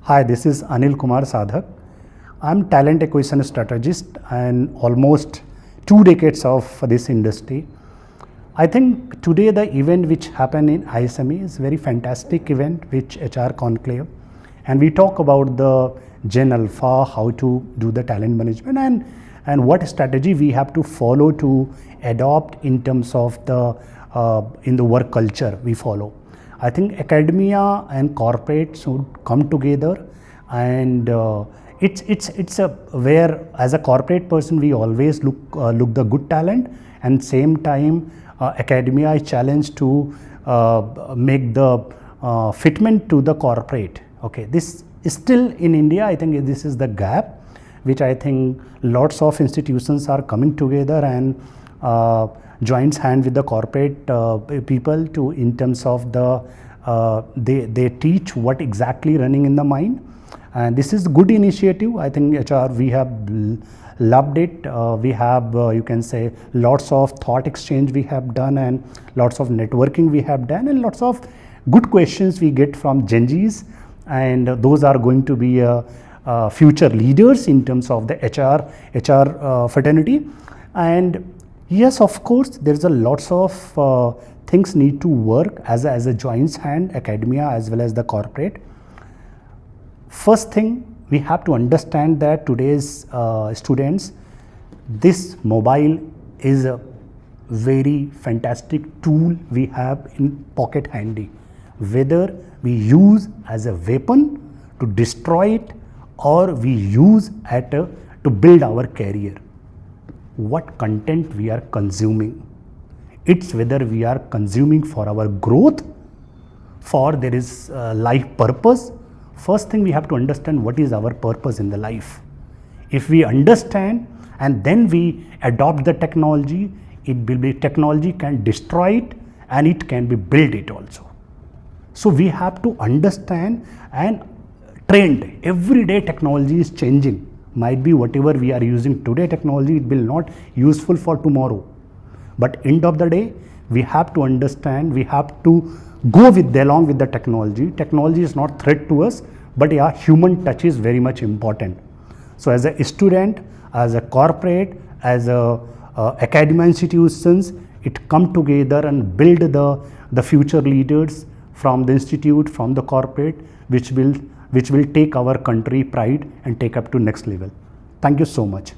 Hi, this is Anil Kumar Sadhak. I'm talent acquisition strategist and almost 2 decades of this industry. I think today the event which happened in ISME is very fantastic event, which HR Conclave, and we talk about the Gen Alpha, how to do the talent management and what strategy we have to follow to adopt in terms of the in the work culture we follow. I think academia and corporate should come together, and it's a where as a corporate person we always look the good talent, and same time academia is challenged to make the fitment to the corporate. Okay, this is still in India. I think this is the gap, which I think lots of institutions are coming together and joins hand with the corporate people to in terms of the they teach what exactly running in the mind, and this is good initiative. I think HR we have loved it. We have you can say lots of thought exchange we have done, and lots of networking we have done, and lots of good questions we get from Gen Zs, and those are going to be future leaders in terms of the HR fraternity. And yes, of course, there's a lots of things need to work as a joint hand, academia as well as the corporate. First thing, we have to understand that today's students, this mobile is a very fantastic tool we have in pocket handy. Whether we use as a weapon to destroy it, or we use to build our career. What content we are consuming. It's whether we are consuming for our growth, for there is life purpose. First thing we have to understand what is our purpose in the life. If we understand and then we adopt the technology, it will be technology can destroy it and it can be build it also. So we have to understand and trend. Every day technology is changing. Might be whatever we are using today technology, it will not useful for tomorrow. But end of the day, we have to understand, we have to go with along with the technology. Technology is not threat to us, but yeah, human touch is very much important. So as a student, as a corporate, as a academic institutions, it come together and build the future leaders from the institute, from the corporate, which will take our country pride and take up to next level. Thank you so much.